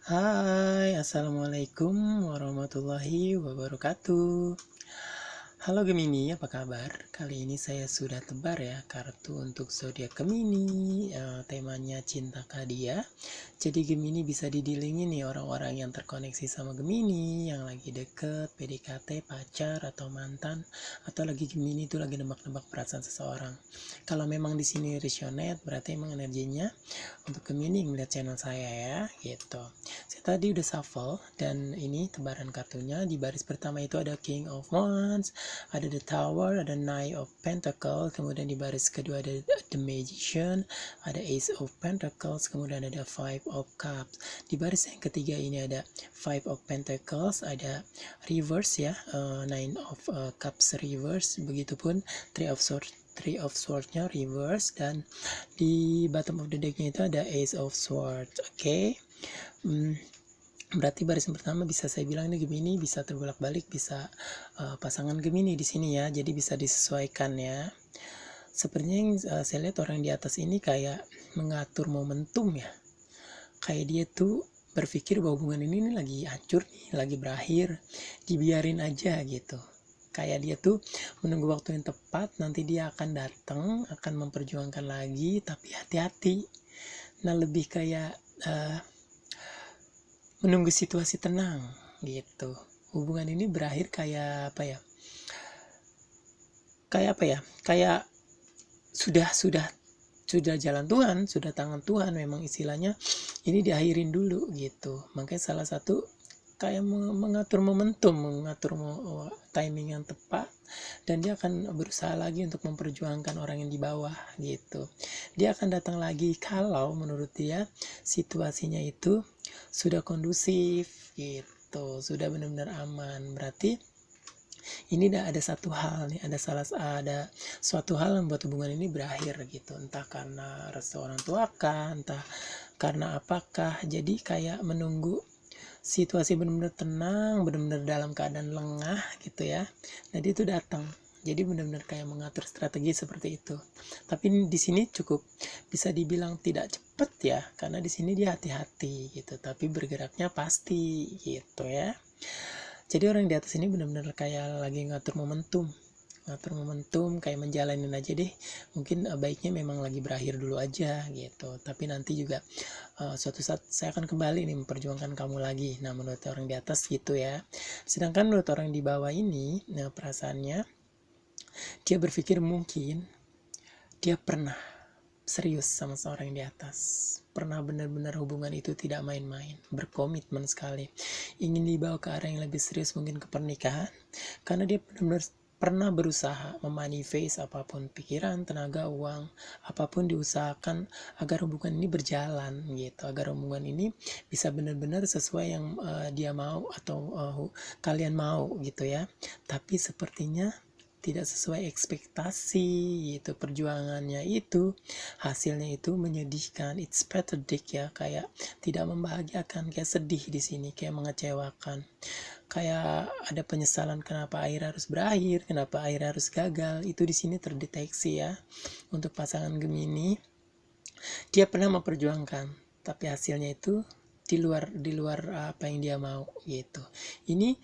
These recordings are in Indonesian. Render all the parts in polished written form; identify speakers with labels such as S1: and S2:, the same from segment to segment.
S1: Hai, Assalamualaikum warahmatullahi wabarakatuh. Halo Gemini, apa kabar? Kali ini saya sudah tebar ya kartu untuk zodiak Gemini. Temanya cinta dia. Jadi Gemini bisa didilingin nih orang-orang yang terkoneksi sama Gemini, yang lagi deket, PDKT, pacar atau mantan, atau lagi Gemini itu lagi nebak-nebak perasaan seseorang. Kalau memang di sini resonate, berarti emang energinya untuk Gemini melihat channel saya ya, gitu. Saya tadi udah shuffle dan ini tebaran kartunya. Di baris pertama itu ada King of Wands, ada The Tower, ada Knight of Pentacles, kemudian di baris kedua ada The Magician, ada Ace of Pentacles, kemudian ada Five of Cups. Di baris yang ketiga ini ada Five of Pentacles, ada reverse ya, Nine of Cups reverse, begitupun Three of Swords-nya reverse, dan di bottom of the deck-nya itu ada Ace of Swords. Oke. Berarti baris yang pertama bisa saya bilang ini Gemini bisa terbolak-balik, bisa pasangan Gemini di sini ya. Jadi bisa disesuaikan ya. Sepertinya yang saya lihat orang di atas ini kayak mengatur momentum ya. Kayak dia tuh berpikir bahwa hubungan ini lagi hancur nih, lagi berakhir, dibiarin aja gitu. Kayak dia tuh menunggu waktu yang tepat, nanti dia akan datang, akan memperjuangkan lagi, tapi hati-hati. Nah, lebih kayak menunggu situasi tenang gitu. Hubungan ini berakhir kayak apa ya? Kayak sudah jalan Tuhan, sudah tangan Tuhan, memang istilahnya ini diakhirin dulu gitu. Makanya salah satu kayak mengatur momentum, mengatur timing yang tepat, dan dia akan berusaha lagi untuk memperjuangkan orang yang di bawah gitu. Dia akan datang lagi kalau menurut dia situasinya itu sudah kondusif gitu, sudah benar-benar aman. Berarti ini ada satu hal nih, ada suatu hal yang membuat hubungan ini berakhir gitu, entah karena restu orang tua kah, entah karena apakah. Jadi kayak menunggu situasi benar-benar tenang, benar-benar dalam keadaan lengah gitu ya. Nah, dia itu datang. Jadi benar-benar kayak mengatur strategi seperti itu. Tapi di sini cukup bisa dibilang tidak cepat ya, karena di sini dia hati-hati gitu, tapi bergeraknya pasti gitu ya. Jadi orang di atas ini benar-benar kayak lagi ngatur momentum, kayak menjalanin aja deh. Mungkin baiknya memang lagi berakhir dulu aja gitu, tapi nanti juga suatu saat saya akan kembali nih memperjuangkan kamu lagi. Nah, menurut orang di atas gitu ya. Sedangkan menurut orang di bawah ini, nah, perasaannya dia berpikir mungkin dia pernah serius sama seorang di atas, pernah benar-benar hubungan itu tidak main-main, berkomitmen sekali, ingin dibawa ke arah yang lebih serius, mungkin ke pernikahan, karena dia benar-benar pernah berusaha memanifest apapun, pikiran, tenaga, uang, apapun diusahakan agar hubungan ini berjalan gitu, agar hubungan ini bisa benar-benar sesuai yang dia mau atau kalian mau gitu ya. Tapi sepertinya tidak sesuai ekspektasi gitu, perjuangannya itu, hasilnya itu menyedihkan, it's pathetic ya, kayak tidak membahagiakan, kayak sedih di sini, kayak mengecewakan, kayak ada penyesalan kenapa akhir harus berakhir, kenapa akhir harus gagal. Itu di sini terdeteksi ya. Untuk pasangan Gemini, dia pernah memperjuangkan, tapi hasilnya itu di luar apa yang dia mau gitu. Ini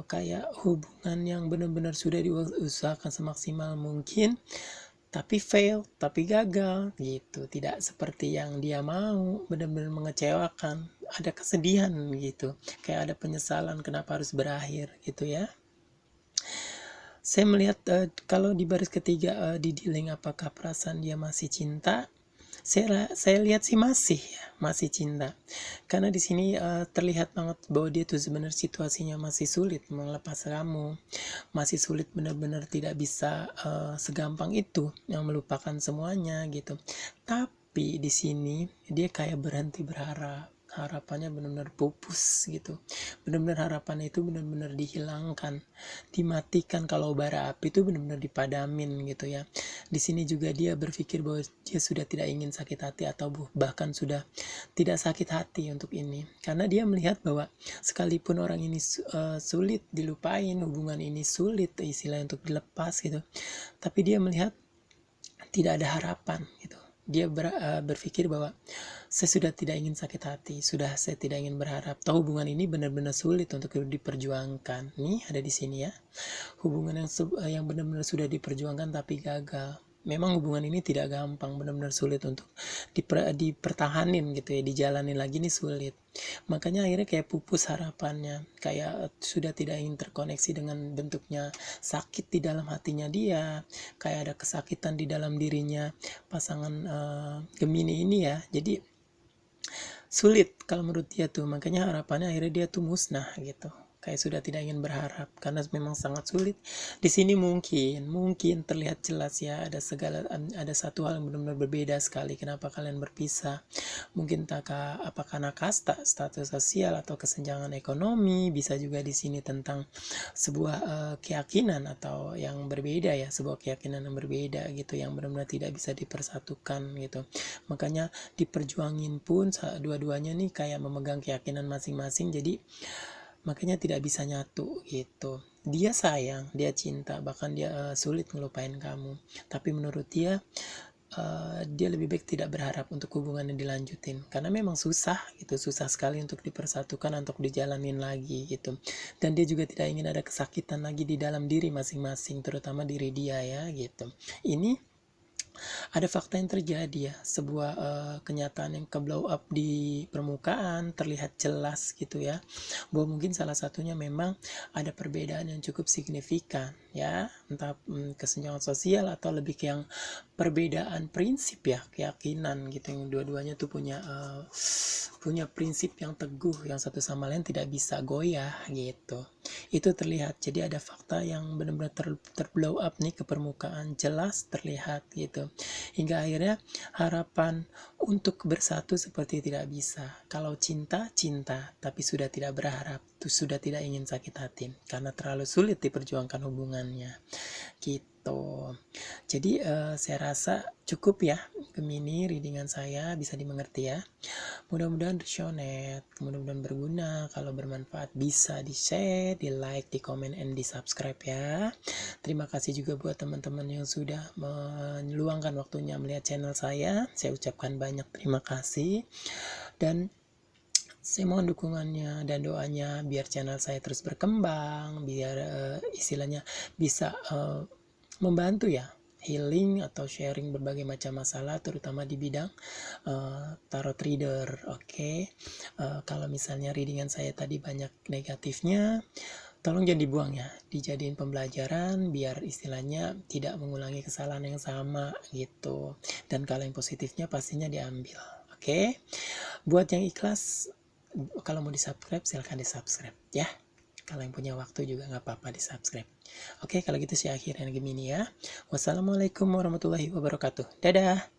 S1: kayak hubungan yang benar-benar sudah diusahakan semaksimal mungkin, tapi fail, tapi gagal gitu, tidak seperti yang dia mau, benar-benar mengecewakan, ada kesedihan gitu, kayak ada penyesalan kenapa harus berakhir gitu ya. Saya melihat kalau di baris ketiga di dealing apakah perasaan dia masih cinta, saya lihat sih masih cinta, karena di sini terlihat banget bahwa dia tuh sebenarnya situasinya masih sulit melepas kamu, masih sulit, benar-benar tidak bisa segampang itu yang melupakan semuanya gitu. Tapi di sini dia kayak berhenti berharap, harapannya benar-benar pupus gitu, benar-benar harapannya itu benar-benar dihilangkan, dimatikan. Kalau bara api itu benar-benar dipadamin gitu ya. Di sini juga dia berpikir bahwa dia sudah tidak ingin sakit hati, atau bahkan sudah tidak sakit hati untuk ini, karena dia melihat bahwa sekalipun orang ini sulit dilupain, hubungan ini sulit istilah untuk dilepas gitu, tapi dia melihat tidak ada harapan gitu. berpikir bahwa saya sudah tidak ingin sakit hati, sudah saya tidak ingin berharap. Tahu hubungan ini benar-benar sulit untuk diperjuangkan. Nih ada di sini ya, hubungan yang benar-benar sudah diperjuangkan tapi gagal. Memang hubungan ini tidak gampang, benar-benar sulit untuk dipertahanin gitu ya, dijalani lagi nih sulit. Makanya akhirnya kayak pupus harapannya, kayak sudah tidak ingin terkoneksi dengan bentuknya, sakit di dalam hatinya dia, kayak ada kesakitan di dalam dirinya pasangan Gemini ini ya. Jadi sulit kalau menurut dia tuh, makanya harapannya akhirnya dia tuh musnah gitu, kayak sudah tidak ingin berharap karena memang sangat sulit. Di sini mungkin terlihat jelas ya, ada satu hal yang benar-benar berbeda sekali kenapa kalian berpisah. Mungkin apa karena kasta, status sosial, atau kesenjangan ekonomi. Bisa juga di sini tentang sebuah keyakinan atau yang berbeda ya, sebuah keyakinan yang berbeda gitu, yang benar-benar tidak bisa dipersatukan gitu. Makanya diperjuangin pun dua-duanya nih kayak memegang keyakinan masing-masing, jadi makanya tidak bisa nyatu gitu. Dia sayang, dia cinta, bahkan dia sulit ngelupain kamu, tapi menurut dia dia lebih baik tidak berharap untuk hubungannya dilanjutin, karena memang susah gitu, susah sekali untuk dipersatukan, untuk dijalanin lagi gitu. Dan dia juga tidak ingin ada kesakitan lagi di dalam diri masing-masing, terutama diri dia ya gitu. Ini ada fakta yang terjadi ya, sebuah kenyataan yang ke blow up di permukaan, terlihat jelas gitu ya, bahwa mungkin salah satunya memang ada perbedaan yang cukup signifikan ya, entah kesenjangan sosial atau lebih ke yang perbedaan prinsip ya, keyakinan gitu, yang dua-duanya tuh punya prinsip yang teguh, yang satu sama lain tidak bisa goyah gitu. Itu terlihat, jadi ada fakta yang benar-benar terblow up nih ke permukaan, jelas terlihat gitu, hingga akhirnya harapan untuk bersatu seperti tidak bisa. Kalau cinta tapi sudah tidak berharap, sudah tidak ingin sakit hati karena terlalu sulit diperjuangkan hubungannya gitu. Jadi saya rasa cukup ya Gemini, readingan saya bisa dimengerti ya. Mudah-mudahan resonate, mudah-mudahan berguna. Kalau bermanfaat bisa di share, di like, di komen, and di subscribe ya. Terima kasih juga buat teman-teman yang sudah meluangkan waktunya melihat channel saya ucapkan banyak terima kasih, dan saya mohon dukungannya dan doanya biar channel saya terus berkembang, biar istilahnya bisa membantu ya, healing atau sharing berbagai macam masalah, terutama di bidang tarot reader. Oke. Kalau misalnya readingan saya tadi banyak negatifnya, tolong jangan dibuang ya, dijadiin pembelajaran biar istilahnya tidak mengulangi kesalahan yang sama gitu. Dan kalau yang positifnya pastinya diambil. Oke. Buat yang ikhlas, kalau mau di subscribe silahkan di subscribe ya. Kalau yang punya waktu juga nggak apa-apa di subscribe. Oke, kalau gitu saya akhirin Gemini ya. Wassalamualaikum warahmatullahi wabarakatuh. Dadah.